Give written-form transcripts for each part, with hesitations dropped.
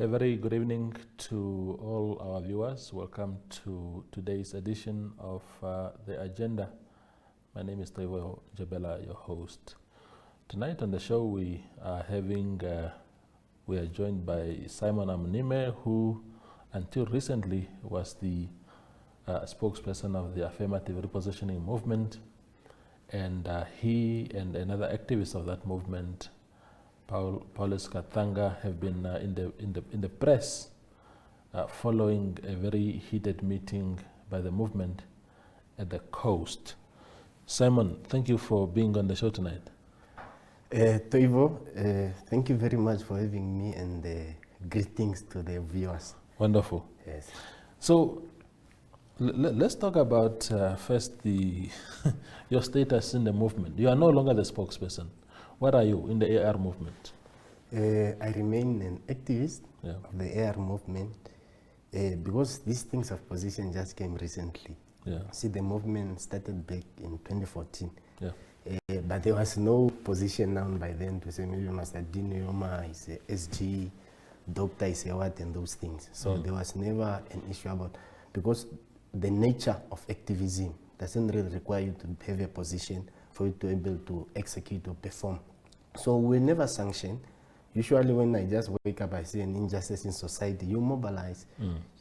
A very good evening to all our viewers. Welcome to today's edition of The Agenda. My name is Dr Job Amupanda, your host. Tonight on the show we are joined by Simon Amunime, who until recently was the spokesperson of the Affirmative Repositioning movement, and he and another activist of that movement, Paulus Kathanga, have been in the press following a very heated meeting by the movement at the coast. Simon, thank you for being on the show tonight. Toivo, thank you very much for having me, and greetings to the viewers. Wonderful. Yes. So let's talk about first your status in the movement. You are no longer the spokesperson. What are you in the AR movement? I remain an activist of the AR movement because these things of position just came recently. Yeah. See, the movement started back in 2014. Yeah. But there was no position known by then to say maybe Master Dino is a SG, doctor is a what, and those things. So there was never an issue about, because the nature of activism doesn't really require you to have a position for you to be able to execute or perform. So we never sanction. Usually when I just wake up, I see an injustice in society, you mobilize,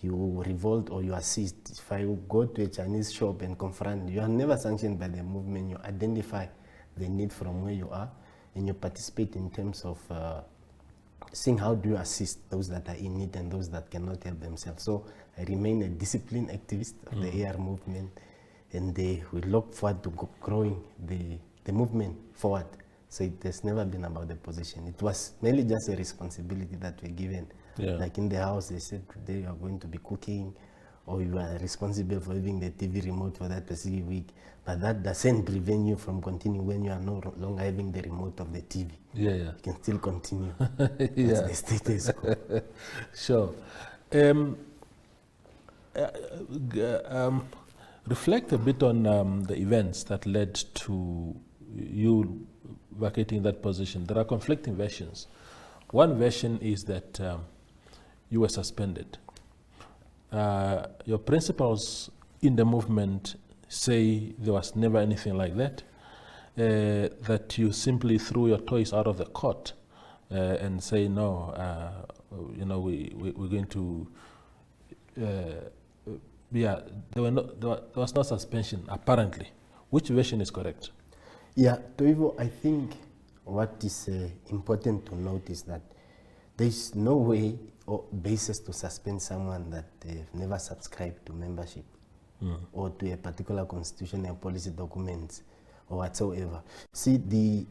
you revolt, or you assist. If I go to a Chinese shop and confront, you are never sanctioned by the movement. You identify the need from where you are, and you participate in terms of seeing how do you assist those that are in need and those that cannot help themselves. So I remain a disciplined activist of the AR movement, and we look forward to growing the movement forward. So it has never been about the position. It was mainly just a responsibility that we're given. Yeah. Like in the house, they said today you are going to be cooking, or you are responsible for having the TV remote for that specific week. But that doesn't prevent you from continuing when you are no longer having the remote of the TV. Yeah. You can still continue. Yeah. That's the status quo. Sure. Reflect a bit on the events that led to you vacating that position. There are conflicting versions. One version is that you were suspended. Your principals in the movement say there was never anything like that, that you simply threw your toys out of the court and say, no, we're going to, there was no suspension, apparently. Which version is correct? Yeah, Toivo, I think what is important to note is that there is no way or basis to suspend someone that they've never subscribed to membership or to a particular constitution or policy documents or whatsoever. See,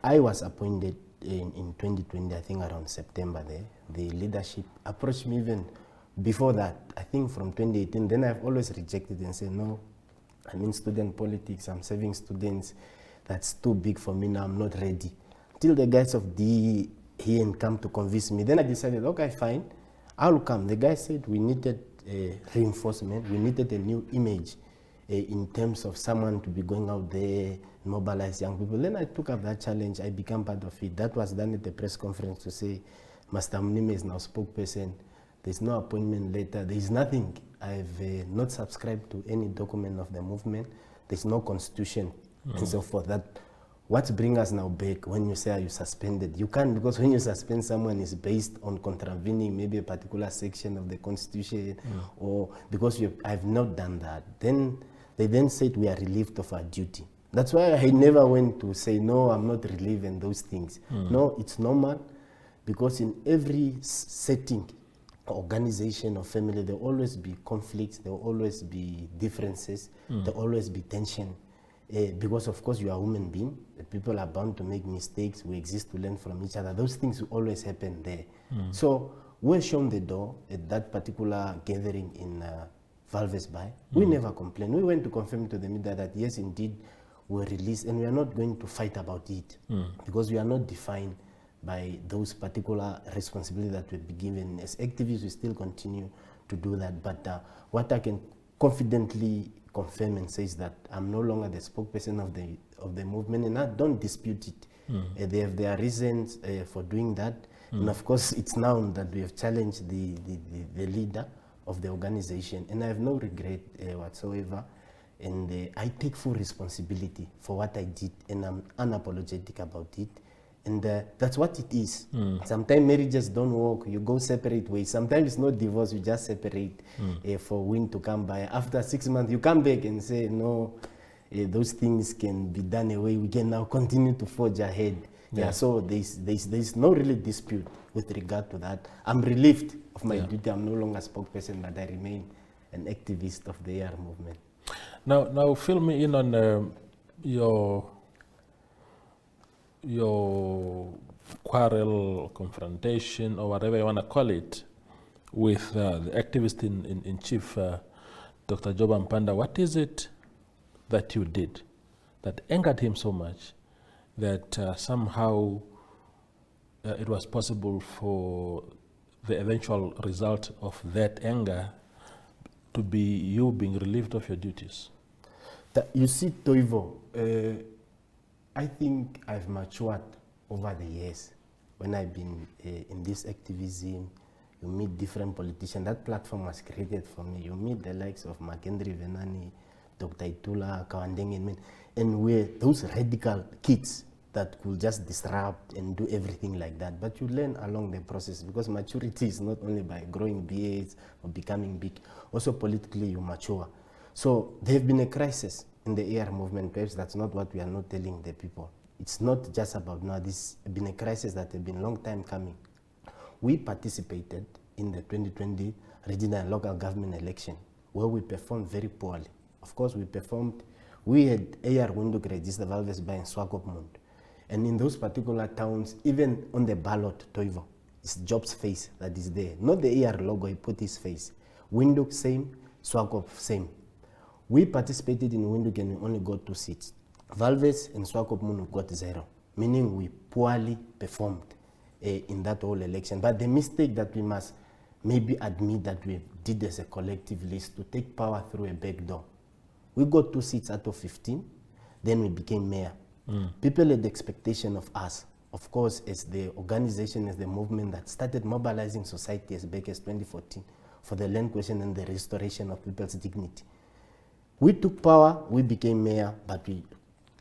I was appointed in 2020, I think around September there. The leadership approached me even before that, I think from 2018. Then I've always rejected and said, no, I'm in student politics, I'm serving students. That's too big for me now, I'm not ready. Till the guys of DE here and come to convince me. Then I decided, okay, fine, I'll come. The guy said we needed reinforcement, we needed a new image in terms of someone to be going out there, mobilize young people. Then I took up that challenge, I became part of it. That was done at the press conference to say, Master Amunime is now spokesperson. There's no appointment letter, there's nothing. I've not subscribed to any document of the movement. There's no constitution and so forth. That what brings us now back when you say are you suspended? You can't, because when you suspend someone is based on contravening maybe a particular section of the constitution, or because I've not done that. Then they then said we are relieved of our duty. That's why I never went to say no, I'm not relieved and those things. No, it's normal, because in every setting, organization or family, there will always be conflicts, there will always be differences, there will always be tension. Because of course you are a human being, people are bound to make mistakes, we exist to learn from each other. Those things will always happen there. So we're shown the door at that particular gathering in Valves Bay. We never complained. We went to confirm to the media that yes, indeed, we're released, and we are not going to fight about it because we are not defined by those particular responsibilities that we've been given. As activists, we still continue to do that. But what I can confidently confirm and say is that I'm no longer the spokesperson of the movement, and I don't dispute it. They have their reasons for doing that. And of course, it's now that we have challenged the leader of the organization. And I have no regret whatsoever. And I take full responsibility for what I did, and I'm unapologetic about it. And that's what it is. Sometimes marriages don't work, you go separate ways. Sometimes it's not divorce, you just separate for wind to come by. After 6 months, you come back and say, no, those things can be done away. We can now continue to forge ahead. Yeah, so there's no really dispute with regard to that. I'm relieved of my duty. I'm no longer a spokesperson, but I remain an activist of the AR movement. Now fill me in on your quarrel, confrontation, or whatever you want to call it, with the activist in chief, Dr. Job Amupanda. What is it that you did that angered him so much that somehow it was possible for the eventual result of that anger to be you being relieved of your duties? You see, Toivo, I think I've matured over the years. When I've been in this activism, you meet different politicians. That platform was created for me. You meet the likes of Makendri Venani, Dr. Itula, Kawandeng, and we're those radical kids that could just disrupt and do everything like that. But you learn along the process, because maturity is not only by growing beards or becoming big. Also politically you mature. So there have been a crisis in the AR movement. Perhaps that's not what we are not telling the people. It's not just about now. This has been a crisis that has been a long time coming. We participated in the 2020 regional and local government election, where we performed very poorly. Of course, we had AR window register Valves by Swakopmund. And in those particular towns, even on the ballot, Toivo, it's Job's face that is there. Not the AR logo, he put his face. Windhoek same, Swakop same. We participated in Windhoek and we only got 2 seats. Valves and Swakopmund got 0, meaning we poorly performed in that whole election. But the mistake that we must maybe admit that we did as a collective list to take power through a back door. We got 2 seats out of 15, then we became mayor. People had the expectation of us, of course, as the organization, as the movement that started mobilizing society as back as 2014 for the land question and the restoration of people's dignity. We took power, we became mayor, but we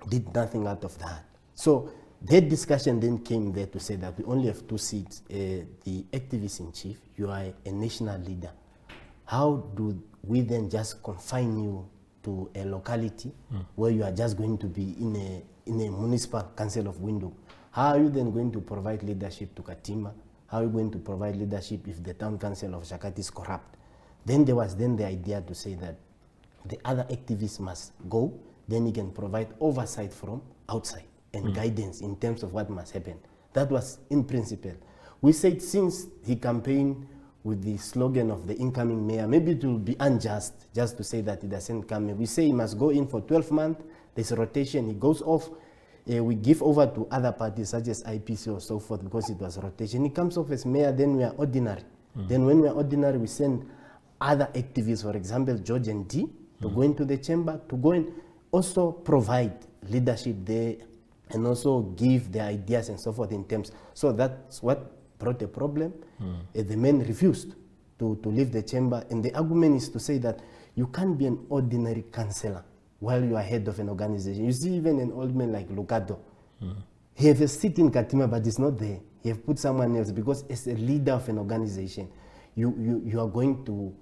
did nothing out of that. So that discussion then came there to say that we only have 2 seats. The activist in chief, you are a national leader. How do we then just confine you to a locality where you are just going to be in a municipal council of Windhoek? How are you then going to provide leadership to Katima? How are you going to provide leadership if the town council of Shakati is corrupt? Then there was then the idea to say that the other activists must go, then he can provide oversight from outside and guidance in terms of what must happen. That was in principle. We said since he campaigned with the slogan of the incoming mayor, maybe it will be unjust just to say that he doesn't come. We say he must go in for 12 months, there's a rotation, he goes off, we give over to other parties such as IPC or so forth because it was rotation. He comes off as mayor, then we are ordinary. Then when we are ordinary, we send other activists, for example, George and D, to go into the chamber, to go and also provide leadership there and also give their ideas and so forth in terms. So that's what brought the problem. The men refused to leave the chamber, and the argument is to say that you can't be an ordinary councillor while you are head of an organization. You see, even an old man like Lucato, he has a seat in Katima, but he's not there. He has put someone else because as a leader of an organization, you are going to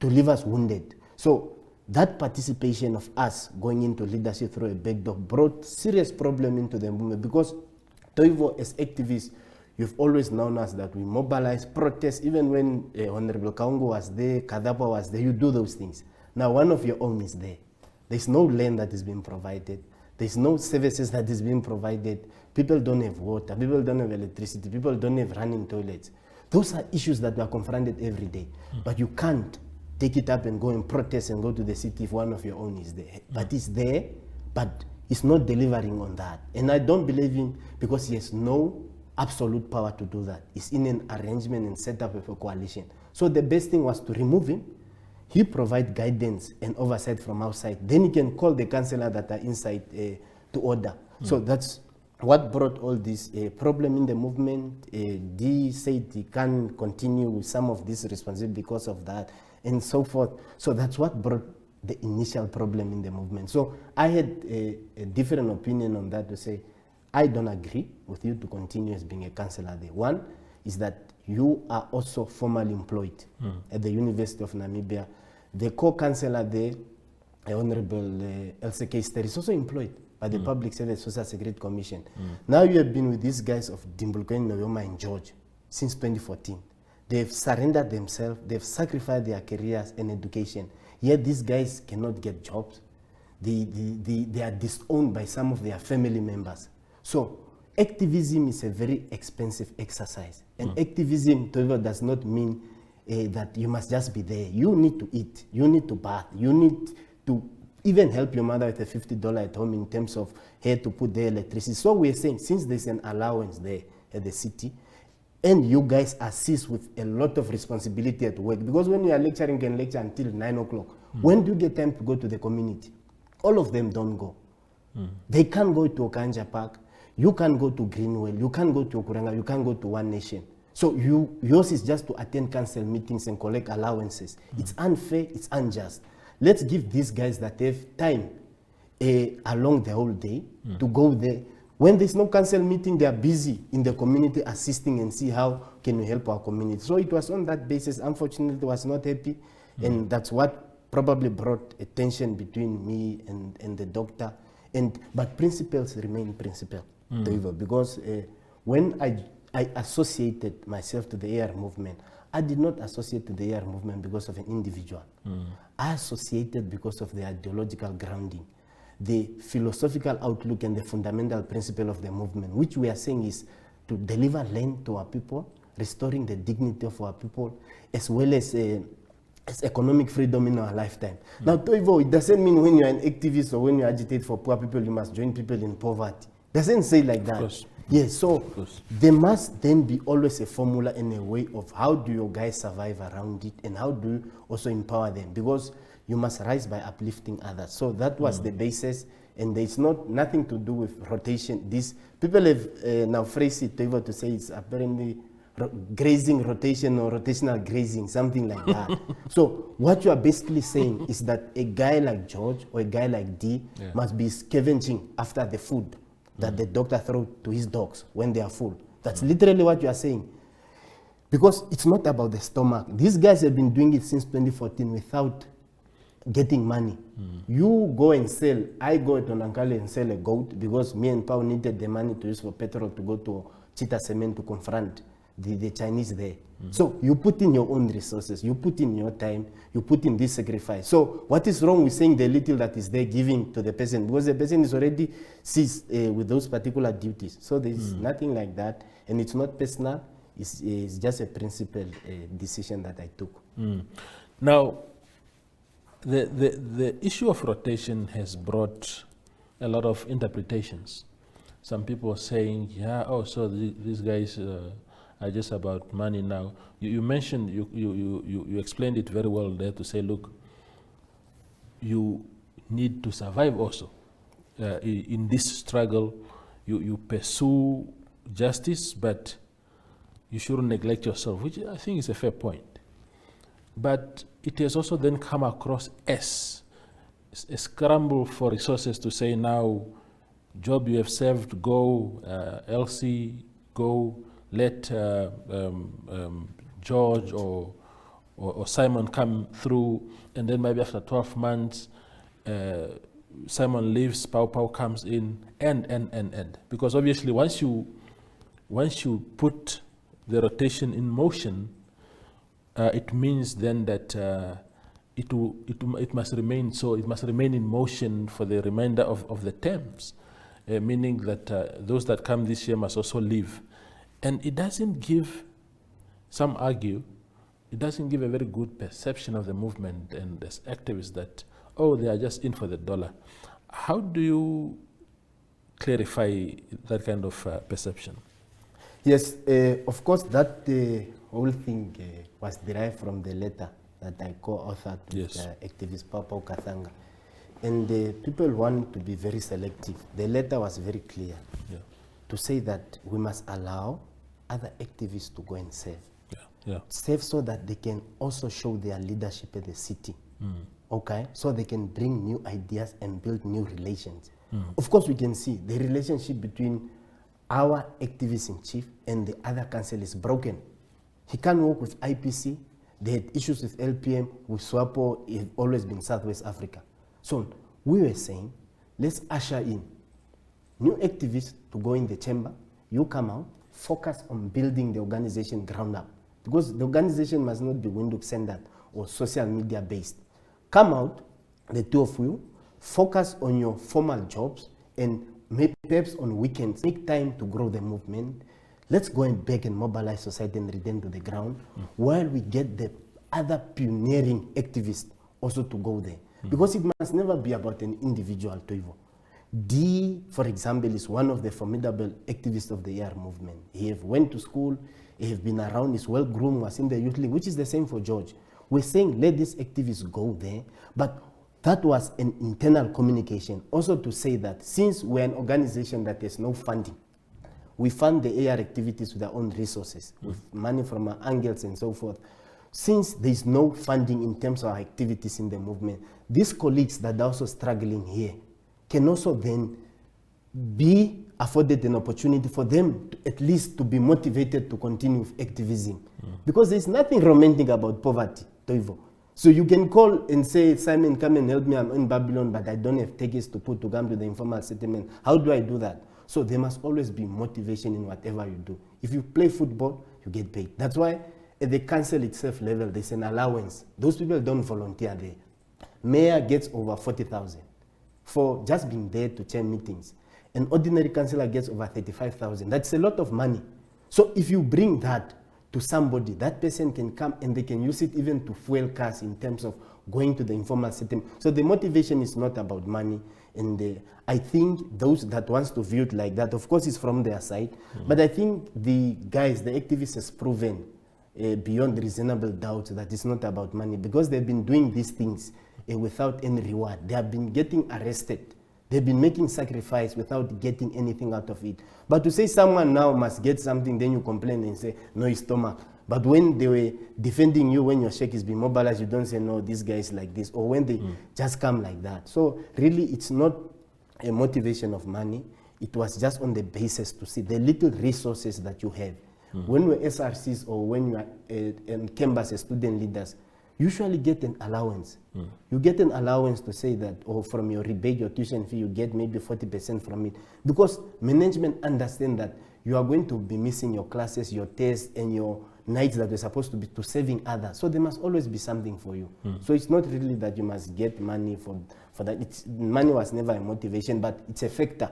leave us wounded. So that participation of us going into leadership through a back door brought serious problem into the movement, because Toivo, as activists, you've always known us that we mobilize, protest, even when Honorable Kaungu was there, Kadapa was there, you do those things. Now one of your own is there. There's no land that is being provided. There's no services that is being provided. People don't have water. People don't have electricity. People don't have running toilets. Those are issues that we are confronted every day. But you can't take it up and go and protest and go to the city if one of your own is there. But it's there, but it's not delivering on that. And I don't believe him because he has no absolute power to do that. It's in an arrangement and setup of a coalition. So the best thing was to remove him. He provide guidance and oversight from outside. Then he can call the councillor that are inside to order. So that's what brought all this problem in the movement. D said he can't continue with some of this responsibility because of that, and so forth. So that's what brought the initial problem in the movement. So I had a different opinion on that, to say, I don't agree with you to continue as being a councillor there. One is that you are also formally employed at the University of Namibia. The co-councillor there, Honorable LCK Ster, is also employed by the Public Service Social Security Commission. Now you have been with these guys of Dimbulkweni, Noyoma and George since 2014. They've surrendered themselves, they've sacrificed their careers and education. Yet these guys cannot get jobs. They are disowned by some of their family members. So activism is a very expensive exercise. And activism, however, does not mean that you must just be there. You need to eat, you need to bath, you need to even help your mother with a $50 at home in terms of her to put the electricity. So we're saying, since there's an allowance there at the city, and you guys assist with a lot of responsibility at work, because when you are lecturing, you can lecture until 9 o'clock. When do you get time to go to the community? All of them don't go. They can't go to Okanja Park, you can't go to Greenwell, you can't go to Okuranga, you can't go to One Nation. So yours is just to attend council meetings and collect allowances. It's unfair, it's unjust. Let's give these guys that have time along the whole day to go there. When there's no council meeting, they are busy in the community assisting and see how can we help our community. So it was on that basis. Unfortunately, I was not happy. And that's what probably brought a tension between me and the doctor. But principles remain principle, because when I associated myself to the AR movement, I did not associate to the AR movement because of an individual. I associated because of the ideological grounding, the philosophical outlook and the fundamental principle of the movement, which we are saying is to deliver land to our people, restoring the dignity of our people, as well as economic freedom in our lifetime. Now, Toivo, it doesn't mean when you're an activist or when you agitate for poor people, you must join people in poverty. It doesn't say like that. Of course. Yes, so there must then be always a formula and a way of how do your guys survive around it, and how do you also empower them, because you must rise by uplifting others. So that was the basis, and there's nothing to do with rotation. These people have now phrased it to say it's apparently grazing rotation or rotational grazing, something like that. So what you are basically saying is that a guy like George or a guy like D must be scavenging after the food that the doctor throws to his dogs when they are full. That's literally what you are saying. Because it's not about the stomach. These guys have been doing it since 2014 without getting money. You go and sell. I go to Nankale and sell a goat because me and Pao needed the money to use for petrol to go to Chita Cement to confront the Chinese there. So you put in your own resources, you put in your time, you put in this sacrifice. So what is wrong with saying the little that is there giving to the person? Because the person is already seized with those particular duties. So there is nothing like that, and it's not personal. It's just a principal decision that I took. Now, the issue of rotation has brought a lot of interpretations. Some people are saying, so these guys are just about money now. You mentioned, you explained it very well there to say, look, you need to survive also. In this struggle, you pursue justice, but you shouldn't neglect yourself, which I think is a fair point. But it has also then come across as a scramble for resources to say, now, Job, you have served, go, Elsie, go, let George or Simon come through, and then maybe after 12 months, Simon leaves, Pau comes in, and. Because obviously once you put the rotation in motion, it means then that it must remain so. It must remain in motion for the remainder of the terms, meaning that those that come this year must also leave. And it doesn't give, some argue, it doesn't give a very good perception of the movement and as activists that, they are just in for the dollar. How do you clarify that kind of perception? Yes, of course, that whole thing was derived from the letter that I co-authored with activist Papa Kathanga. And people want to be very selective. The letter was very clear. to say that we must allow other activists to go and serve. Yeah. Serve so that they can also show their leadership at the city. Okay, so they can bring new ideas and build new relations. Of course, we can see the relationship between our activist in chief and the other council is broken. He can't work with IPC. They had issues with LPM, with SWAPO. It has always been Southwest Africa. So we were saying, let's usher in new activists to go in the chamber. You come out, focus on building the organization ground up. Because the organization must not be window-centered or social media based. Come out, the two of you, focus on your formal jobs, and maybe perhaps on weekends, make time to grow the movement. Let's go and back and mobilize society and return to the ground while we get the other pioneering activists also to go there. Because it must never be about an individual, Toivo. D, for example, is one of the formidable activists of the AR movement. He have went to school, he have been around, he's well groomed, was in the youth league, which is the same for George. We're saying let these activists go there, but that was an internal communication. Also to say that since we're an organization that has no funding, we fund the AR activities with our own resources, with money from our angles and so forth. Since there's no funding in terms of our activities in the movement, these colleagues that are also struggling here can also then be afforded an opportunity for them to, at least to be motivated to continue with activism. Because there's nothing romantic about poverty, Toivo. So you can call and say, Simon, come and help me, I'm in Babylon, but I don't have tickets to put to come to the informal settlement. How do I do that? So there must always be motivation in whatever you do. If you play football, you get paid. That's why at the council itself level, there's an allowance. Those people don't volunteer there. Mayor gets over 40,000 for just being there to chair meetings. An ordinary councillor gets over 35,000. That's a lot of money. So if you bring that to somebody, that person can come and they can use it even to fuel cars in terms of going to the informal settlement. So the motivation is not about money. And I think those that wants to view it like that, of course, it's from their side. But I think the guys, the activists has proven beyond reasonable doubt that it's not about money, because they've been doing these things without any reward. They have been getting arrested. They've been making sacrifice without getting anything out of it. But to say someone now must get something, then you complain and say, no, his stomach. But when they were defending you, when your check is being mobilized, you don't say, no, this guy is like this. Or when they just come like that. So really, it's not a motivation of money. It was just on the basis to see the little resources that you have. When we're SRCs or when you are in campus as student leaders, you usually get an allowance. You get an allowance to say that, or from your rebate, your tuition fee, you get maybe 40% from it. Because management understand that you are going to be missing your classes, your tests, and your nights that were supposed to be to saving others. So there must always be something for you. So it's not really that you must get money for that. Money was never a motivation, but it's a factor.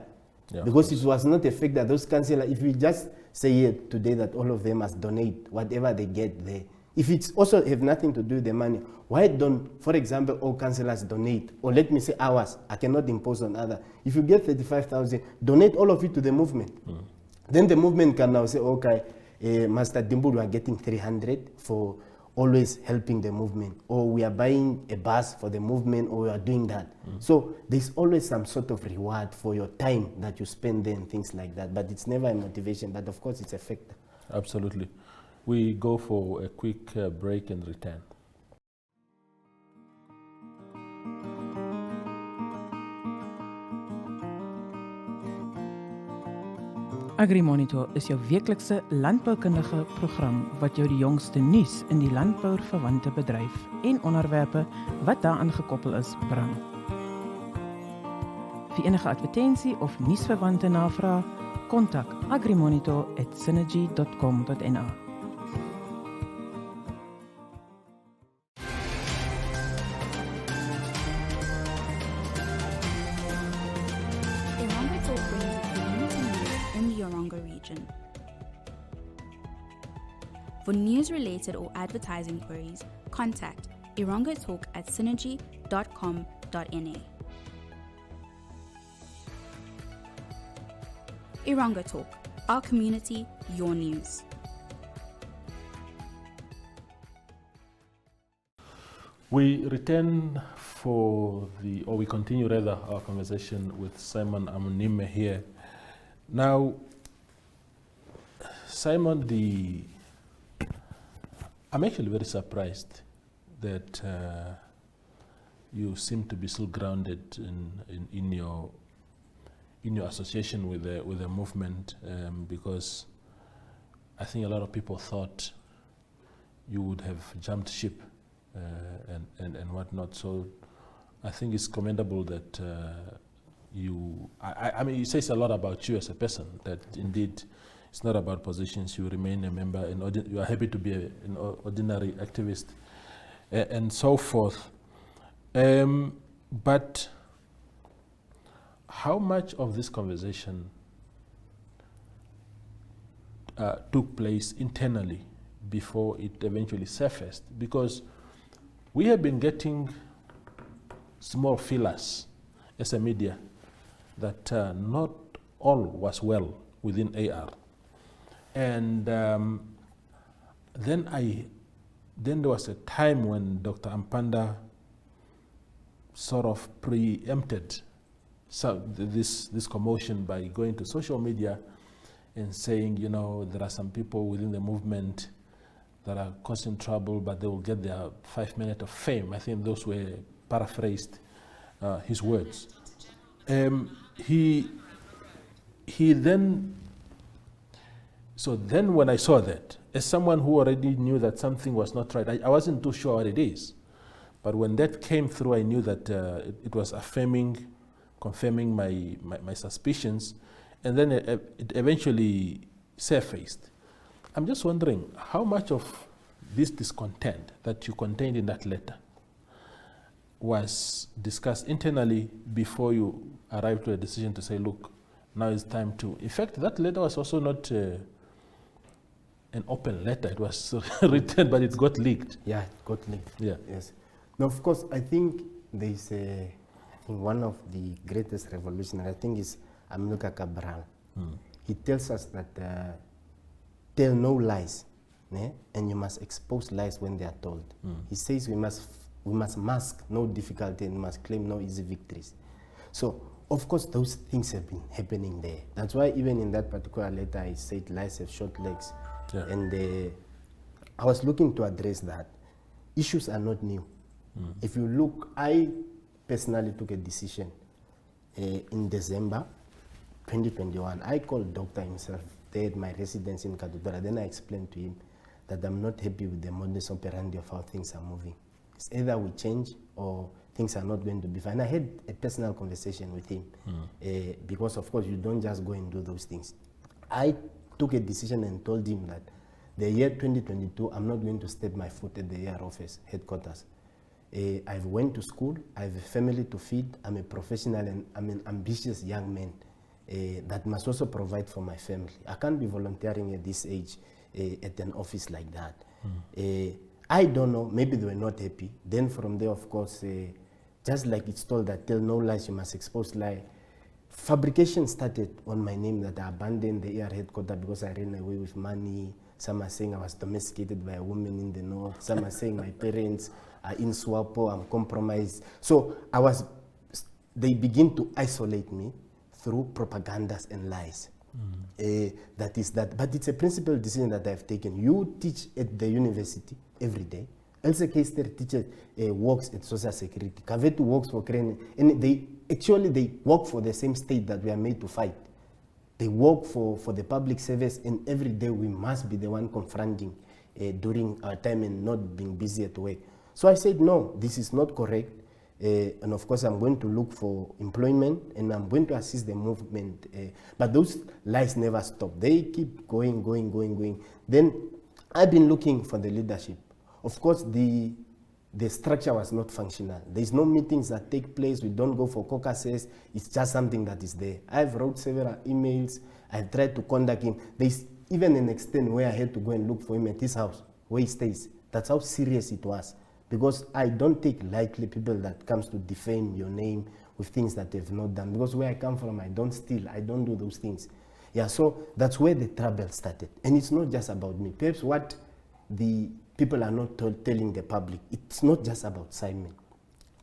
Yeah, because it was not a factor. Those councillors, if we just say here today that all of them must donate whatever they get there, if it's also have nothing to do with the money, why don't, for example, all councillors donate? Or let me say ours, I cannot impose on others. If you get 35,000, donate all of it to the movement. Then the movement can now say, okay, Master Dimbu, we are getting 300 for always helping the movement. Or we are buying a bus for the movement, or we are doing that. So there's always some sort of reward for your time that you spend there and things like that. But it's never a motivation, but of course it's a factor. Absolutely. We go for a quick break and return. AgriMonitor is jou weeklikse landboukundige program wat jou die jongste nuus in die landbouverwante bedryf en onderwerpe wat daaraan gekoppel is bring. Vir enige advertensie of nuusverwante navrae, kontak agrimonitor@synergy.com.na. For news-related or advertising queries, contact irongotalk@synergy.com.na. Irongo Talk, our community, your news. We return we continue rather our conversation with Simon Amunime here. Now, Simon, I'm actually very surprised that you seem to be still grounded in your association with the movement, because I think a lot of people thought you would have jumped ship and whatnot. So I think it's commendable that I mean, it says a lot about you as a person, that indeed it's not about positions. You remain a member, and you are happy to be an ordinary activist, and so forth. But how much of this conversation took place internally before it eventually surfaced? Because we have been getting small feelers as a media that not all was well within AR. And then there was a time when Dr. Amupanda sort of preempted this commotion by going to social media and saying, you know, there are some people within the movement that are causing trouble, but they will get their 5 minutes of fame. I think those were paraphrased his words. So then when I saw that, as someone who already knew that something was not right, I wasn't too sure what it is. But when that came through, I knew that it was confirming my suspicions, and then it eventually surfaced. I'm just wondering how much of this discontent that you contained in that letter was discussed internally before you arrived to a decision to say, look, now it's time to. In fact, that letter was also not an open letter. It was written, but it got leaked. Yeah, it got leaked. Yeah. Yes. Now, of course, I think there's one of the greatest revolutionaries, I think, is Amilcar Cabral. He tells us that tell no lies, and you must expose lies when they are told. He says we must mask no difficulty and we must claim no easy victories. So, of course, those things have been happening there. That's why even in that particular letter, I said lies have short legs. Yeah. And I was looking to address that. Issues are not new. If you look, I personally took a decision in December 2021. I called doctor himself there at my residence in Katutora. Then I explained to him that I'm not happy with the modus operandi of how things are moving. It's either we change or things are not going to be fine. I had a personal conversation with him because, of course, you don't just go and do those things. I took a decision and told him that the year 2022, I'm not going to step my foot at the AR office headquarters. I've went to school, I have a family to feed, I'm a professional and I'm an ambitious young man that must also provide for my family. I can't be volunteering at this age at an office like that. I don't know, maybe they were not happy. Then from there, of course, just like it's told that tell no lies, you must expose lie. Fabrication started on my name that I abandoned the AR headquarters because I ran away with money. Some are saying I was domesticated by a woman in the north. Some are saying my parents are in Swapo, I'm compromised. So they begin to isolate me through propagandas and lies. That is that, but it's a principled decision that I've taken. You teach at the university every day. Else Keister teacher works at Social Security. Kavetu works for Crane, and they work for the same state that we are made to fight. They work for the public service, and every day we must be the one confronting during our time and not being busy at work. So I said, no, this is not correct. And of course, I'm going to look for employment and I'm going to assist the movement. But those lies never stop. They keep going. Then I've been looking for the leadership. Of course, the structure was not functional. There's no meetings that take place. We don't go for caucuses. It's just something that is there. I've wrote several emails. I've tried to contact him. There's even an extent where I had to go and look for him at his house, where he stays. That's how serious it was. Because I don't take lightly people that comes to defame your name with things that they've not done. Because where I come from, I don't steal. I don't do those things. Yeah, so that's where the trouble started. And it's not just about me. Perhaps what the people are not telling the public, it's not just about Simon.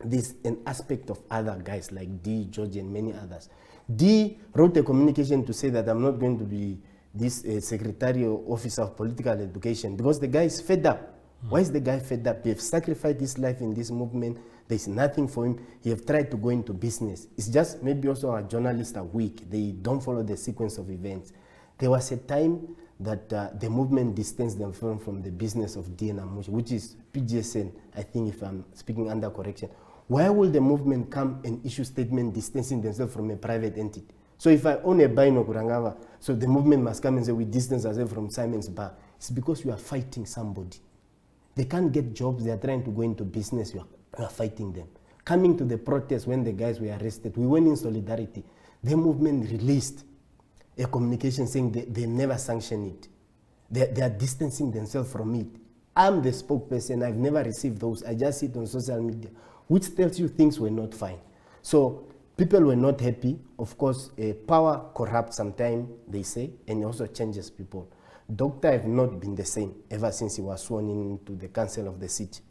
There's an aspect of other guys like D, George, and many others. D wrote a communication to say that I'm not going to be this Secretary Officer of Political Education, because the guy is fed up. Why is the guy fed up? He has sacrificed his life in this movement. There's nothing for him. He have tried to go into business. It's just maybe also our journalists are weak. They don't follow the sequence of events. There was a time that the movement distanced themselves from the business of DNA, which is PGSN, I think, if I'm speaking under correction. Why will the movement come and issue statement distancing themselves from a private entity? So if I own a bar in Okurangava, so the movement must come and say we distance ourselves from Simon's bar. It's because you are fighting somebody. They can't get jobs. They are trying to go into business. You are fighting them. Coming to the protest when the guys were arrested, we went in solidarity. The movement released a communication saying they never sanctioned it. They are distancing themselves from it. I'm the spokesperson. I've never received those. I just see it on social media, which tells you things were not fine. So people were not happy. Of course, power corrupts sometimes, they say, and it also changes people. Doctor have not been the same ever since he was sworn into the council of the city.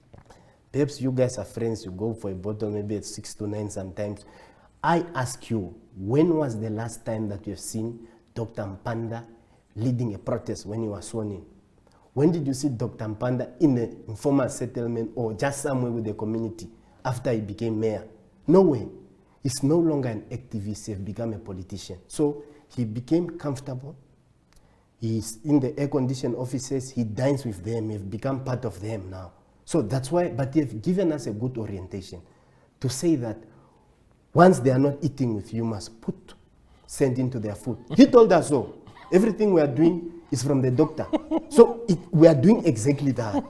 Perhaps you guys are friends, you go for a bottle maybe at 6 to 9 sometimes. I ask you, when was the last time that you have seen Dr. Amupanda leading a protest when he was sworn in? When did you see Dr. Amupanda in an informal settlement or just somewhere with the community after he became mayor? Nowhere. He's no longer an activist, he's become a politician. So he became comfortable. He's in the air-conditioned offices, he dines with them, he's become part of them now. So that's why, but they've given us a good orientation to say that once they are not eating with you, must put sand into their food. He told us so. Everything we are doing is from the doctor. So we are doing exactly that.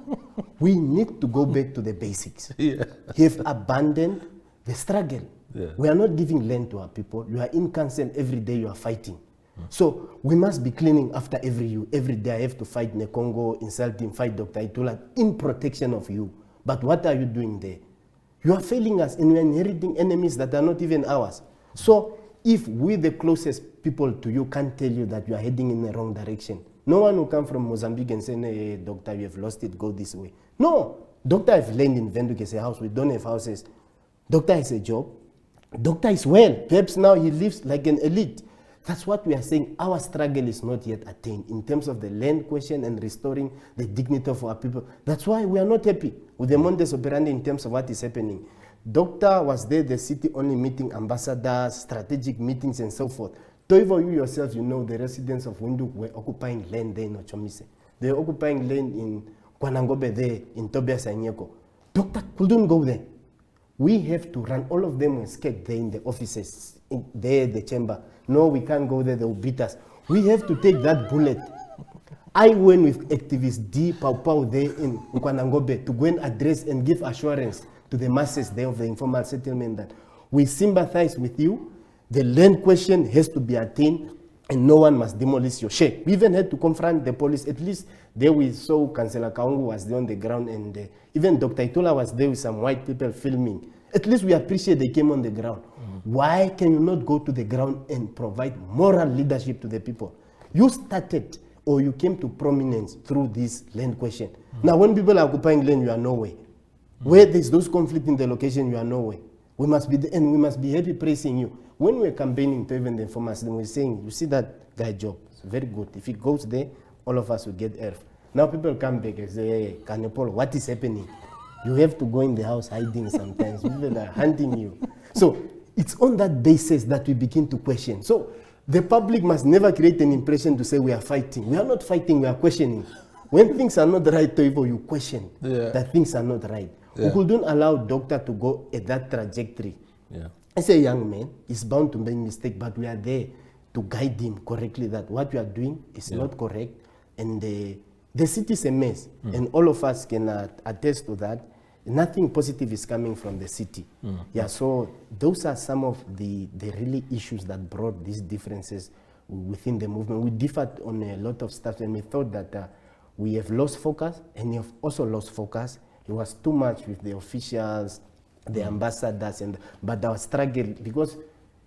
We need to go back to the basics. Yeah. Have abandoned the struggle. Yeah. We are not giving land to our people. You are in council every day, you are fighting. So we must be cleaning after every day. I have to fight Nekongo, insult him, fight Dr. Itula in protection of you. But what are you doing there? You are failing us and we are inheriting enemies that are not even ours. So if we, the closest people to you, can't tell you that you are heading in the wrong direction, no one will come from Mozambique and say, hey, doctor, you have lost it, go this way. No, doctor have land in Vendukese house, we don't have houses. Doctor has a job. Doctor is well. Perhaps now he lives like an elite. That's what we are saying. Our struggle is not yet attained in terms of the land question and restoring the dignity of our people. That's why we are not happy with the modus operandi in terms of what is happening. Doctor was there, the city only meeting ambassadors, strategic meetings and so forth. Toivo, you yourself, you know, the residents of Windhoek were occupying land there in Ochomise. They were occupying land in Kwanangobe there, in Tobias Anyeko. Doctor couldn't go there. We have to run. All of them were scared there in the offices, there, the chamber. No, we can't go there, they will beat us. We have to take that bullet. I went with activist D. Pau Pau there in Kwanangobe to go and address and give assurance to the masses there of the informal settlement that we sympathize with you. The land question has to be attained and no one must demolish your shed. We even had to confront the police. At least there we saw Councillor Kaungu was there on the ground and even Dr. Itula was there with some white people filming. At least we appreciate they came on the ground. Why can you not go to the ground and provide moral leadership to the people? You started or you came to prominence through this land question. Now when people are occupying land, you are nowhere. Where there's those conflicts in the location, you are nowhere. We must be and we must be happy praising you. When we're campaigning to even the informers, then we're saying, you see that guy Job, it's very good. If he goes there, all of us will get earth. Now people come back and say, hey, Kanepolo, what is happening? You have to go in the house hiding sometimes. People are hunting you. So it's on that basis that we begin to question. So the public must never create an impression to say we are fighting. We are not fighting, we are questioning. When things are not right, you question that things are not right. We couldn't allow doctor to go at that trajectory. As a young man, he's bound to make mistakes, but we are there to guide him correctly that what you are doing is not correct. And the city is a mess, and all of us can attest to that. Nothing positive is coming from the city. So those are some of the really issues that brought these differences within the movement. We differed on a lot of stuff, and we thought that we have lost focus, and we have also lost focus. It was too much with the officials, the ambassadors, but our struggle, because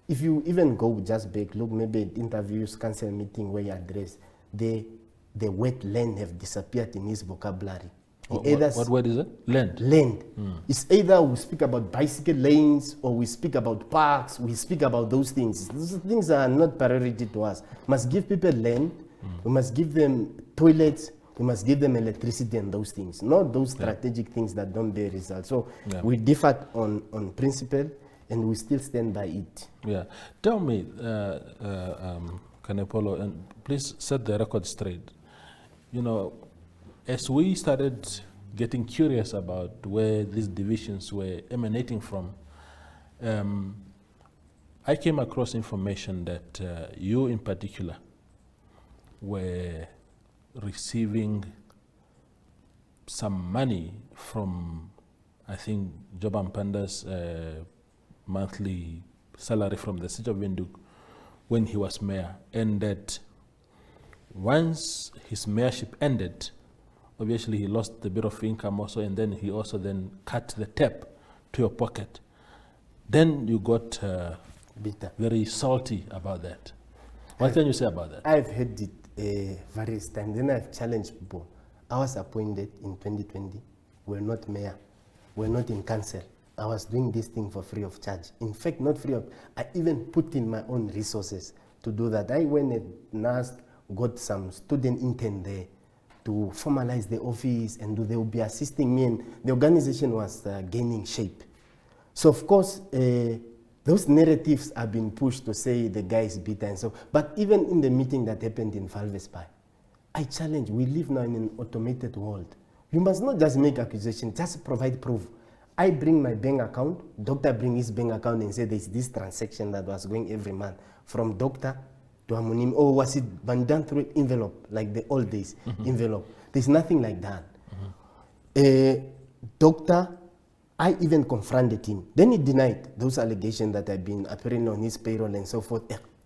if you even go just back, look, maybe interviews, council meeting where you address, the word land have disappeared in his vocabulary. What word is it? Land. Land. It's either we speak about bicycle lanes or we speak about parks, we speak about those things. Those things are not priority to us. Must give people land We must give them toilets, we must give them electricity and those things, not those strategic things that don't bear results. So we differed on principle, and we still stand by it. Yeah. Tell me, Kanepolo, and please set the record straight. You know, as we started getting curious about where these divisions were emanating from, I came across information that you in particular were receiving some money from, I think, Job Amupanda's monthly salary from the city of Windhoek when he was mayor, and that once his mayorship ended, obviously he lost a bit of income also, and then he also then cut the tap to your pocket. Then you got Bitter. very salty about that. What can you say about that? I've heard it various times. Then I've challenged people. I was appointed in 2020. We're not mayor. We're not in council. I was doing this thing for free of charge. In fact, not free of, I even put in my own resources to do that. I went and asked, got some student intern there to formalize the office, and they will be assisting me, and the organization was gaining shape. So of course, those narratives have been pushed to say the guy is bitter and so, but even in the meeting that happened in Valvespai, I challenge, we live now in an automated world. You must not just make accusations, just provide proof. I bring my bank account, doctor bring his bank account and say there's this transaction that was going every month from doctor to Amunime, or was it done through envelope, like the old days, envelope. There's nothing like that. Doctor, I even confronted him. Then he denied those allegations that have been appearing on his payroll and so forth.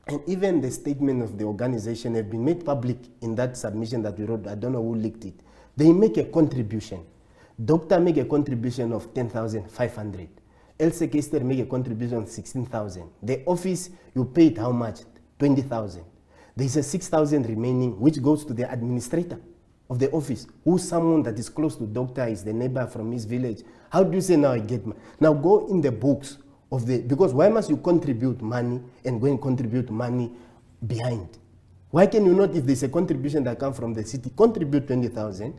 And even the statement of the organization have been made public in that submission that we wrote. I don't know who leaked it. They make a contribution. Doctor make a contribution of 10,500. Else Kester make a contribution of 16,000. The office, you paid how much? 20,000. There's a 6,000 remaining, which goes to the administrator of the office, who's someone that is close to doctor, is the neighbor from his village. How do you say now I get money? Now go in the books of the, because why must you contribute money and go and contribute money behind? Why can you not, if there's a contribution that comes from the city, contribute 20,000,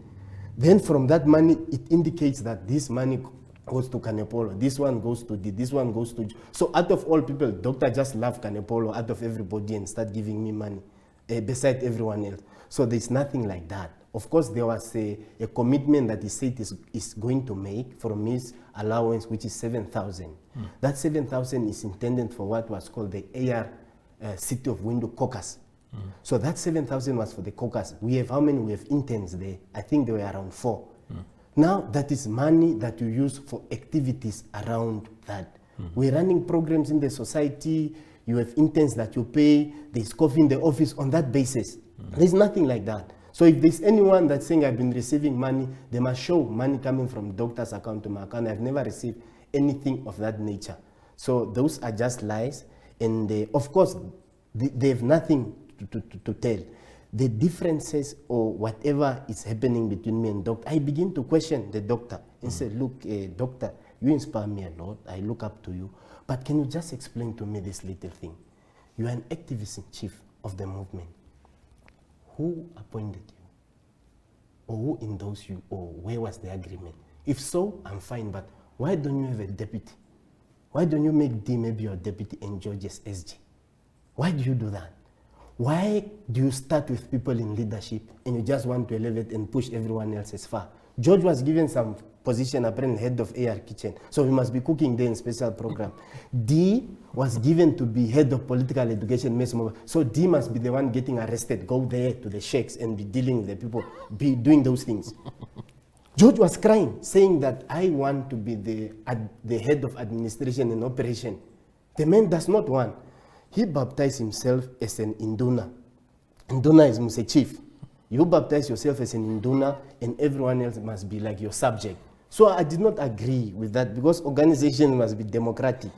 then from that money, it indicates that this money goes to Kanepolo, this one goes to this one goes to, so out of all people, doctor just love Kanepolo out of everybody and start giving me money, beside everyone else. So there's nothing like that. Of course, there was a commitment that he said is going to make from his allowance, which is 7,000. That 7,000 is intended for what was called the AR City of Windhoek caucus. So that 7,000 was for the caucus. We have how many? We have interns there. I think there were around 4. Now that is money that you use for activities around that. We're running programs in the society. You have interns that you pay. There's coffee in the office on that basis. There's nothing like that. So if there's anyone that's saying I've been receiving money, they must show money coming from doctor's account to my account. I've never received anything of that nature. So those are just lies. And of course, they have nothing to tell. The differences or whatever is happening between me and doctor, I begin to question the doctor and say, look, doctor, you inspire me a lot. I look up to you. But can you just explain to me this little thing? You are an activist in chief of the movement. Who appointed you? Or who endorsed you? Or where was the agreement? If so, I'm fine, but why don't you have a deputy? Why don't you make D maybe your deputy and George as SG? Why do you do that? Why do you start with people in leadership and you just want to elevate and push everyone else as far? George was given some position, apparently head of AR kitchen, so he must be cooking there in special program. D was given to be head of political education, so D must be the one getting arrested, go there to the sheikhs and be dealing with the people, be doing those things. George was crying, saying that I want to be the head of administration and operation. The man does not want. He baptized himself as an induna. Induna is Muse chief. You baptize yourself as an induna and everyone else must be like your subject. So I did not agree with that because organization must be democratic.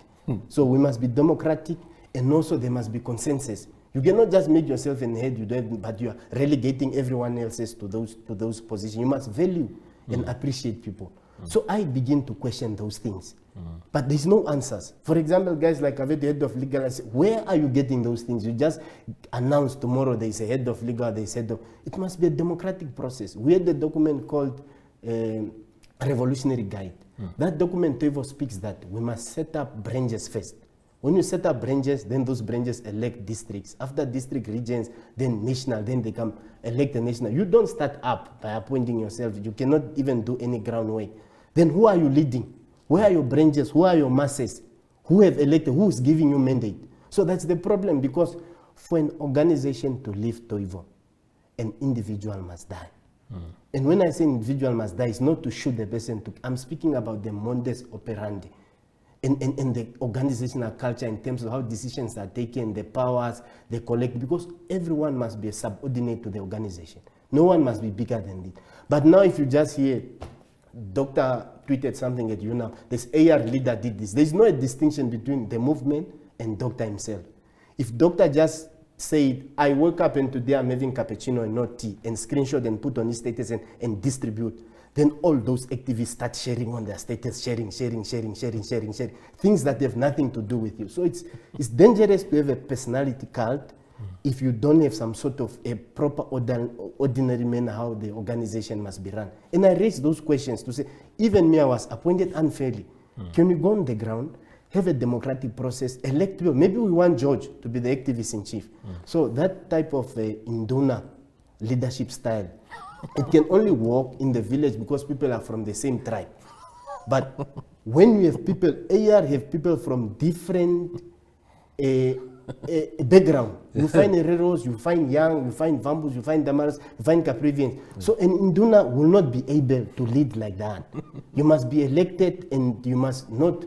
So we must be democratic and also there must be consensus. You cannot just make yourself in the head, but you are relegating everyone else to those positions. You must value and appreciate people. So I begin to question those things. But there's no answers. For example, guys like I've the head of legal, I say, where are you getting those things? You just announce tomorrow there's a head of legal, there's a head of... It must be a democratic process. We had a document called Revolutionary Guide. That document therefore speaks that we must set up branches first. When you set up branches, then those branches elect districts. After district, regions, then national, then they come elect a national. You don't start up by appointing yourself. You cannot even do any groundwork. Then who are you leading? Where are your branches? Who are your masses? Who have elected? Who is giving you mandate? So that's the problem, because for an organization to live Toivo, an individual must die. And when I say individual must die, it's not to shoot the person. I'm speaking about the modus operandi and the organizational culture in terms of how decisions are taken, the powers, the collect, because everyone must be a subordinate to the organization. No one must be bigger than it. But now if you just hear, Doctor tweeted something at you now, this AR leader did this. There's no distinction between the movement and Doctor himself. If Doctor just said, I woke up and today I'm having cappuccino and not tea, and screenshot and put on his status and distribute, then all those activists start sharing on their status, sharing, things that have nothing to do with you. So it's dangerous to have a personality cult if you don't have some sort of a proper ordinary manner how the organization must be run. And I raised those questions to say, even me, I was appointed unfairly. Can we go on the ground, have a democratic process, elect people? Maybe we want George to be the activist in chief. So that type of induna leadership style, it can only work in the village because people are from the same tribe. But when you have people, AR have people from different background. You find Hereros, you find Yang, you find Vambus, you find Damaras, you find Caprivians. So an Induna will not be able to lead like that. You must be elected and you must not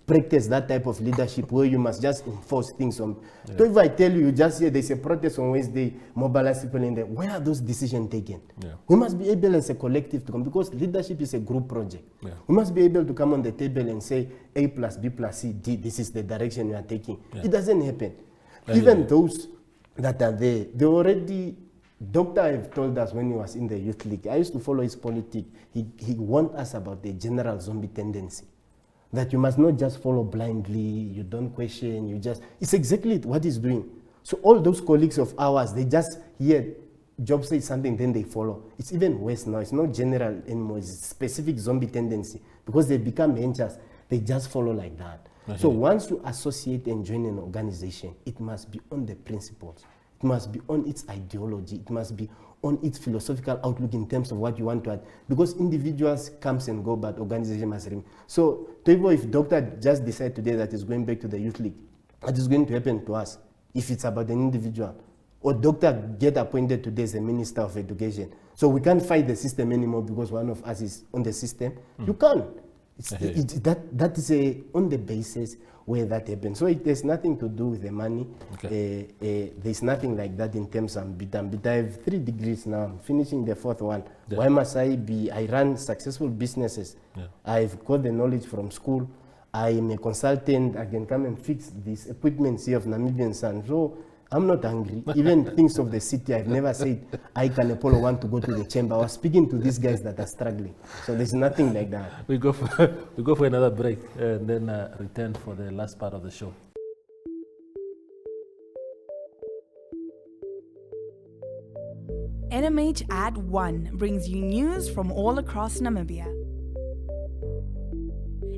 practice that type of leadership where you must just enforce things on. So if I tell you, just here there's a protest on Wednesday, mobilize people in there, where are those decisions taken? We must be able as a collective to come, because leadership is a group project. We must be able to come on the table and say A plus B plus C, D, this is the direction we are taking. It doesn't happen. Even those that are there, they already, Doctor have told us when he was in the youth league, I used to follow his politics, he warned us about the general zombie tendency. That you must not just follow blindly, you don't question, you just, it's exactly what he's doing. So all those colleagues of ours, they just hear Job says something, then they follow. It's even worse now, it's not general anymore, it's specific zombie tendency. Because they become angels, they just follow like that. So once you associate and join an organization, it must be on the principles. It must be on its ideology, it must be on its philosophical outlook in terms of what you want to add. Because individuals comes and go, but organization must remain. So, if Doctor just decide today that he's going back to the youth league, what is going to happen to us if it's about an individual? Or Doctor get appointed today as a Minister of Education. So we can't fight the system anymore because one of us is on the system. You can't. That is on the basis where that happens. So it has nothing to do with the money. There's nothing like that in terms of Bita. I have 3 degrees now. I'm finishing the 4th one. Why must I be? I run successful businesses. I've got the knowledge from school. I'm a consultant. I can come and fix these equipments here of Namibian Sun. So I'm not angry. Even things of the city, I've never said, I can Apollo want to go to the chamber. I was speaking to these guys that are struggling. So there's nothing like that. We go for another break and then return for the last part of the show. NMH Ad 1 brings you news from all across Namibia.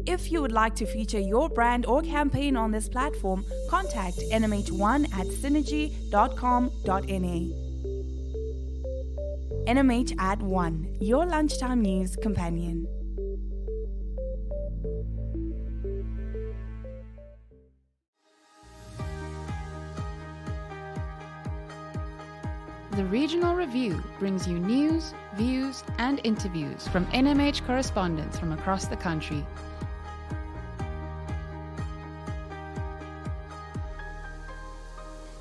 If you would like to feature your brand or campaign on this platform, contact nmh1@synergy.com.na. NMH Ad 1, your lunchtime news companion. The Regional Review brings you news, views, and interviews from NMH correspondents from across the country.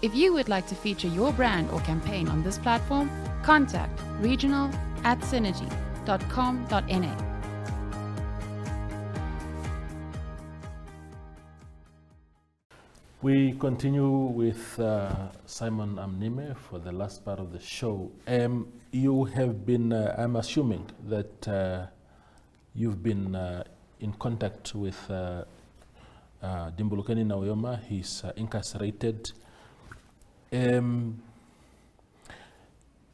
If you would like to feature your brand or campaign on this platform, contact regional@synergy.com.na. We continue with Simon Amunime for the last part of the show. You have been, I'm assuming that You've been in contact with Dimbulukeni Nauyoma. He's incarcerated.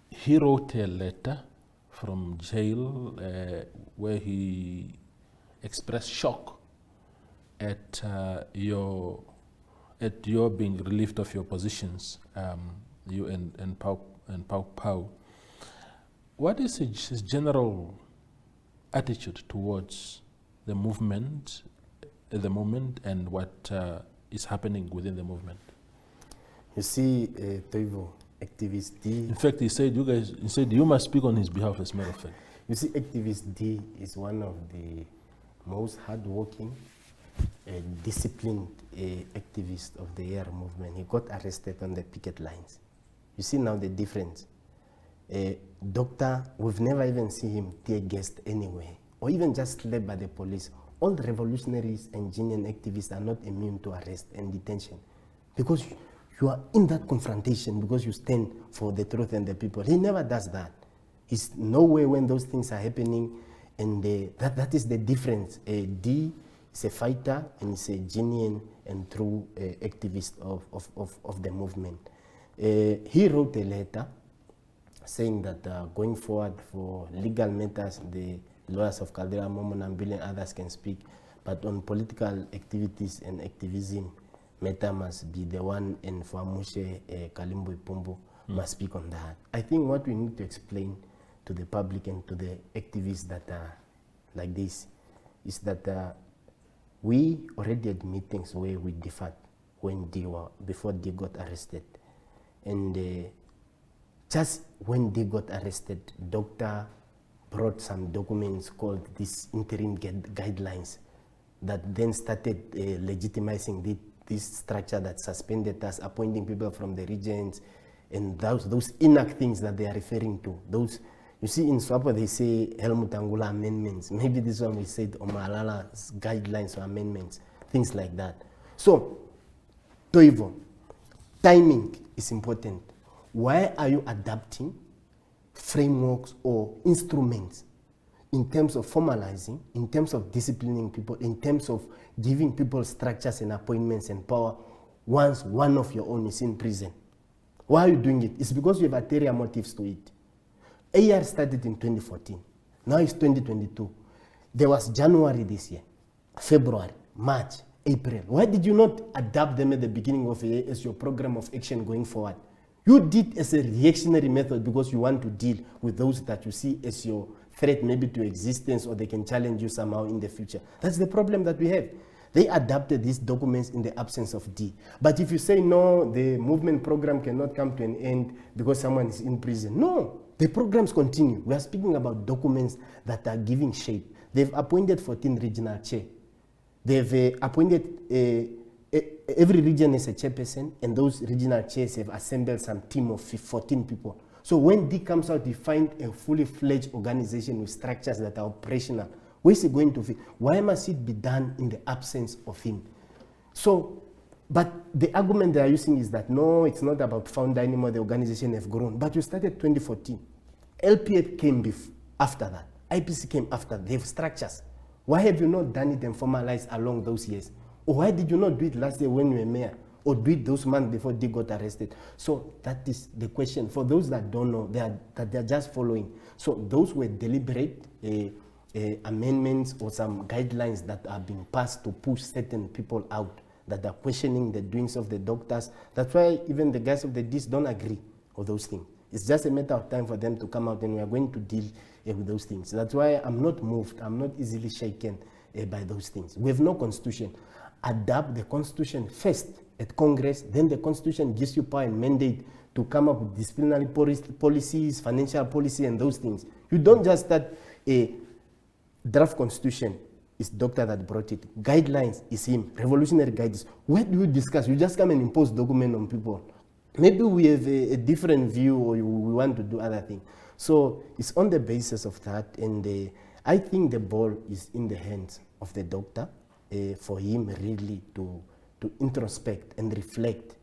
He wrote a letter from jail where he expressed shock at your being relieved of your positions, you and Pau. What is his general attitude towards the movement at the moment, and what is happening within the movement? You see, Toivo, Activist D. In fact, he said you must speak on his behalf, as a matter of fact. You see, Activist D is one of the most hardworking, disciplined activist of the year movement. He got arrested on the picket lines. You see now the difference. Doctor, we've never even seen him tear gassed anywhere, or even just slapped by the police. All the revolutionaries and genuine activists are not immune to arrest and detention, because you are in that confrontation because you stand for the truth and the people. He never does that. He's nowhere when those things are happening, and that is the difference. D is a fighter, and he's a genuine and true activist of the movement. He wrote a letter saying that going forward for legal matters, the lawyers of Caldera, Momon, and Bill and others can speak, but on political activities and activism, Meta must be the one, and Fuamushe Kalimbo Ipumbu must speak on that. I think what we need to explain to the public and to the activists that are like this is that we already had meetings where we differed before D got arrested. And just when D got arrested, doctor brought some documents called these interim guidelines that then started legitimizing this structure that suspended us, appointing people from the regions, and those INAC things that they are referring to. Those, you see, in Swapo they say Helmut Angula amendments. Maybe this one we said Omalala's guidelines or amendments, things like that. So, Toivo, timing is important. Why are you adapting frameworks or instruments in terms of formalizing, in terms of disciplining people, in terms of giving people structures and appointments and power once one of your own is in prison? Why are you doing it? It's because you have ulterior motives to it. AR started in 2014. Now it's 2022. There was January this year, February, March, April. Why did you not adapt them at the beginning of the year as your program of action going forward? You did as a reactionary method because you want to deal with those that you see as your threat maybe to existence, or they can challenge you somehow in the future. That's the problem that we have. They adapted these documents in the absence of D. But if you say, no, the movement program cannot come to an end because someone is in prison. No, the programs continue. We are speaking about documents that are giving shape. They've appointed 14 regional chair. They've appointed every region is a chairperson, and those regional chairs have assembled some team of 14 people. So when D comes out, you find a fully fledged organization with structures that are operational. Where is he going to fit? Why must it be done in the absence of him? So, but the argument they are using is that no, it's not about founder anymore, the organization have grown. But you started 2014. LPA came after that. IPC came after that. They have structures. Why have you not done it and formalized along those years? Or why did you not do it last year when you were mayor? Or do it those months before they got arrested? So that is the question. For those that don't know, they're just following. So those were deliberate amendments or some guidelines that are being passed to push certain people out, that are questioning the doings of the doctors. That's why even the guys of the DIS don't agree with those things. It's just a matter of time for them to come out, and we are going to deal with those things. That's why I'm not moved. I'm not easily shaken by those things. We have no constitution. Adapt the constitution first at Congress, then the constitution gives you power and mandate to come up with disciplinary policies, financial policy, and those things. You don't just start a draft constitution. It's doctor that brought it. Guidelines is him. Revolutionary guidelines. Where do you discuss? You just come and impose document on people. Maybe we have a different view, or we want to do other things. So it's on the basis of that, and I think the ball is in the hands of the doctor for him really to introspect and reflect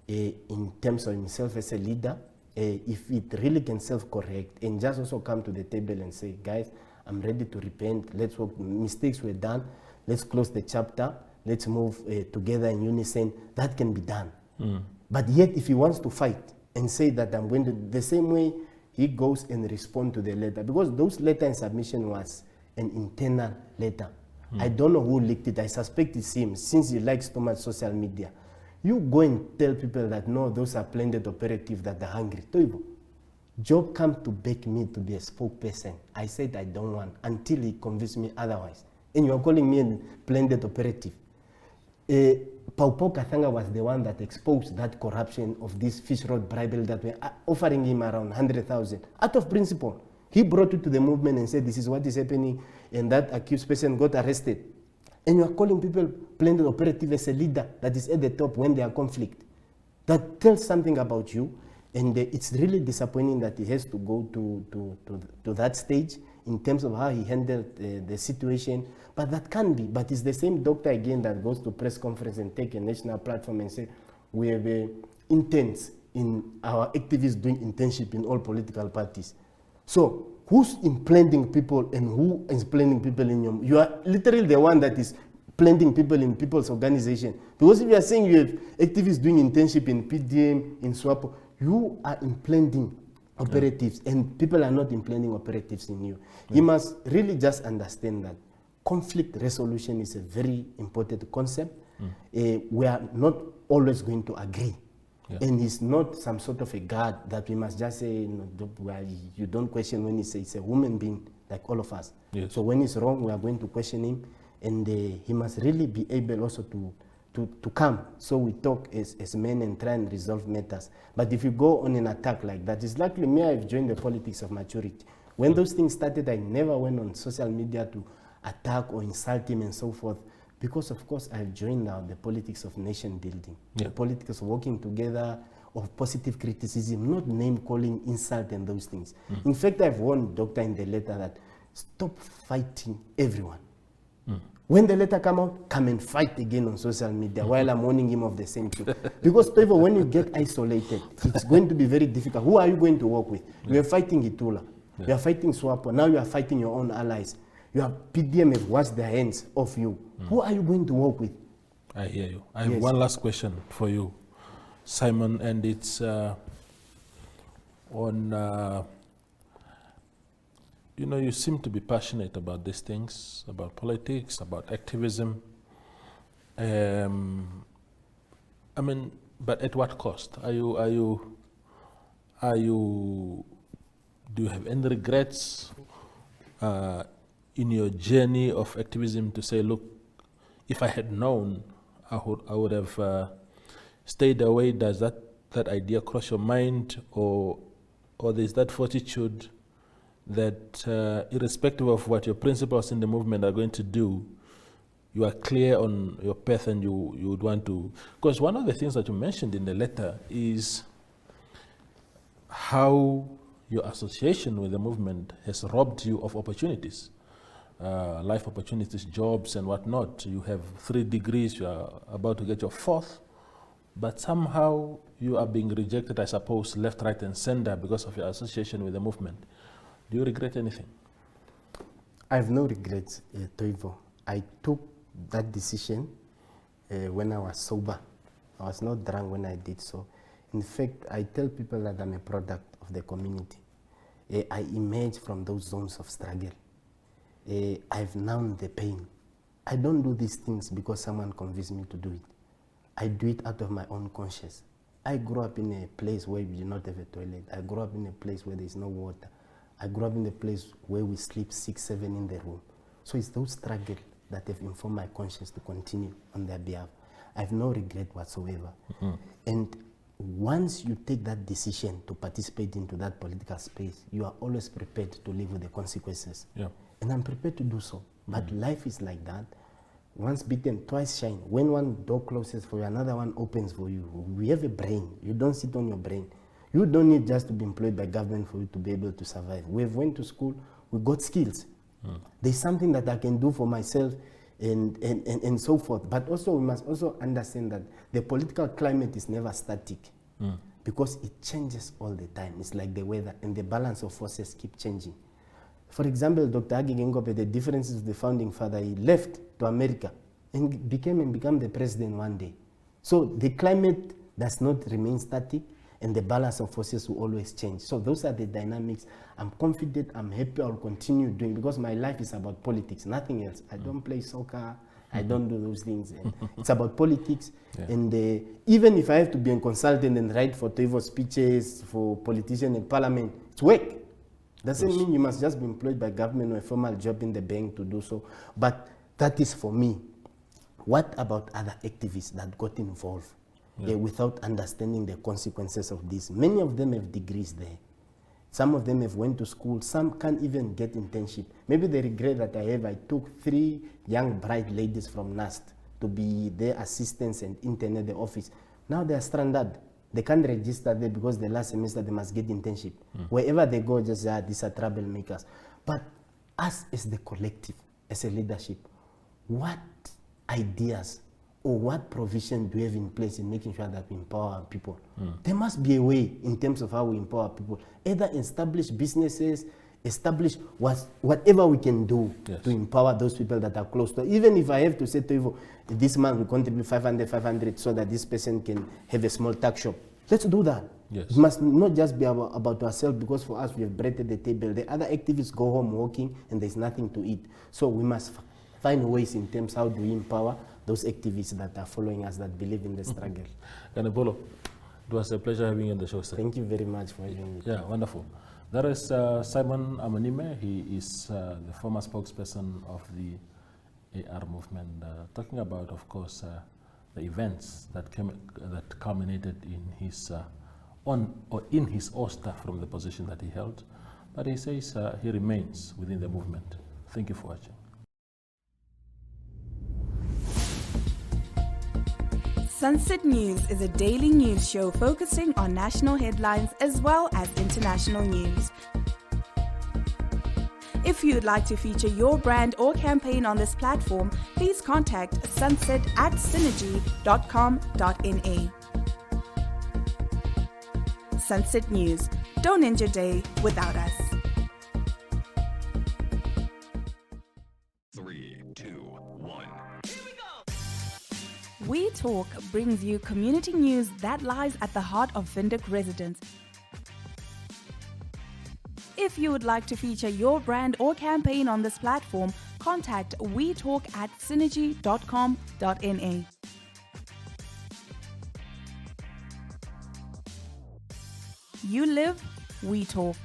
in terms of himself as a leader, if it really can self-correct, and just also come to the table and say, guys, I'm ready to repent. Let's work. Mistakes were done. Let's close the chapter. Let's move together in unison. That can be done. But yet, if he wants to fight and say that I'm going to, the same way he goes and respond to the letter, because those letter and submission was an internal letter. I don't know who leaked it. I suspect it's him, since he likes too much social media. You go and tell people that, no, those are splendid operatives that are hungry. Toivo, Job come to beg me to be a spokesperson. I said I don't want until he convinced me otherwise. And you are calling me a splendid operative. Paupo Kathanga was the one that exposed that corruption of this fish road bribery that were offering him around 100,000. Out of principle, he brought it to the movement and said, this is what is happening, and that accused person got arrested. And you are calling people splendid operative as a leader that is at the top when there are conflict. That tells something about you, and it's really disappointing that he has to go to that stage in terms of how he handled the situation. But that can be. But it's the same doctor again that goes to press conference and take a national platform and say, we have interns in our activists doing internship in all political parties. So who's implanting people and who is planting people in your... You are literally the one that is planting people in people's organization. Because if you are saying you have activists doing internship in PDM, in SWAPO, you are implanting operatives, and people are not implanting operatives in you. You must really just understand that conflict resolution is a very important concept. We are not always going to agree. And it's not some sort of a God that we must just say, no, you don't question when he says it's a human being like all of us. So when he's wrong, we are going to question him, and he must really be able also to come. So we talk as men and try and resolve matters. But if you go on an attack like that, it's likely me, I've joined the politics of maturity. When those things started, I never went on social media to attack or insult him and so forth. Because, of course, I've joined now the politics of nation building, the politics of working together, of positive criticism, not name-calling, insult, and those things. In fact, I've warned Doctor in the letter that stop fighting everyone. When the letter come out, come and fight again on social media while I'm warning him of the same thing. Because, people, when you get isolated, it's going to be very difficult. Who are you going to work with? You are fighting Itula. You are fighting SWAPO. Now you are fighting your own allies. Your PDM have washed their hands off you. Who are you going to work with? I hear you. I have one last question for you, Simon, and it's on, you know, you seem to be passionate about these things, about politics, about activism. I mean, but at what cost? Do you have any regrets in your journey of activism to say, look, if I had known, I would have stayed away? Does that idea cross your mind, or there's that fortitude that irrespective of what your principals in the movement are going to do, you are clear on your path and you would want to? Because one of the things that you mentioned in the letter is how your association with the movement has robbed you of opportunities. Life opportunities, jobs and whatnot. You have 3 degrees, you are about to get your 4th, but somehow you are being rejected, I suppose, left, right and center because of your association with the movement. Do you regret anything? I have no regrets, Toivo. I took that decision when I was sober. I was not drunk when I did so. In fact, I tell people that I'm a product of the community. I emerged from those zones of struggle. I've known the pain. I don't do these things because someone convinced me to do it. I do it out of my own conscience. I grew up in a place where we do not have a toilet. I grew up in a place where there is no water. I grew up in a place where we sleep 6, 7 in the room. So it's those struggles that have informed my conscience to continue on their behalf. I have no regret whatsoever. And once you take that decision to participate into that political space, you are always prepared to live with the consequences. And I'm prepared to do so. But life is like that. Once bitten, twice shine. When one door closes for you, another one opens for you. We have a brain. You don't sit on your brain. You don't need just to be employed by government for you to be able to survive. We went to school, we got skills. There's something that I can do for myself and so forth. But also we must also understand that the political climate is never static because it changes all the time. It's like the weather, and the balance of forces keep changing. For example, Dr. Hage Geingob, the differences of the founding father, he left to America and became the president one day. So the climate does not remain static, and the balance of forces will always change. So those are the dynamics. I'm confident, I'm happy, I'll continue doing, because my life is about politics, nothing else. I don't play soccer, I don't do those things. And it's about politics. Yeah. And even if I have to be a consultant and write for Toivo speeches, for politicians in parliament, it's work. Doesn't mean you must just be employed by government or a formal job in the bank to do so. But that is for me. What about other activists that got involved without understanding the consequences of this? Many of them have degrees there. Some of them have went to school. Some can't even get internship. Maybe the regret that I took 3 young bright ladies from NAST to be their assistants and intern at the office. Now they are stranded. They can't register there because the last semester they must get internship. Wherever they go, just these are troublemakers. But us as the collective, as a leadership, what ideas or what provision do we have in place in making sure that we empower our people? There must be a way in terms of how we empower people. Either establish businesses, establish whatever we can do to empower those people that are close to. Even if I have to say to you, this month we contribute 500 so that this person can have a small tuck shop. Let's do that. Yes. It must not just be about ourselves, because for us we have bread at the table. The other activists go home working and there's nothing to eat. So we must find ways in terms how do we empower those activists that are following us, that believe in the struggle. Kanebolo, it was a pleasure having you on the show, sir. Thank you very much for having me. Yeah, wonderful. There is Simon Amunime. He is the former spokesperson of the AR movement, talking about, of course, the events that culminated in his in his ouster from the position that he held. But he says he remains within the movement. Thank you for watching. Sunset News is a daily news show focusing on national headlines as well as international news. If you'd like to feature your brand or campaign on this platform, please contact sunset@synergy.com.na. Sunset News. Don't end your day without us. 3, 2, 1. We Talk brings you community news that lies at the heart of Windhoek residents. If you would like to feature your brand or campaign on this platform, contact wetalk@synergy.com.na. You live, we talk.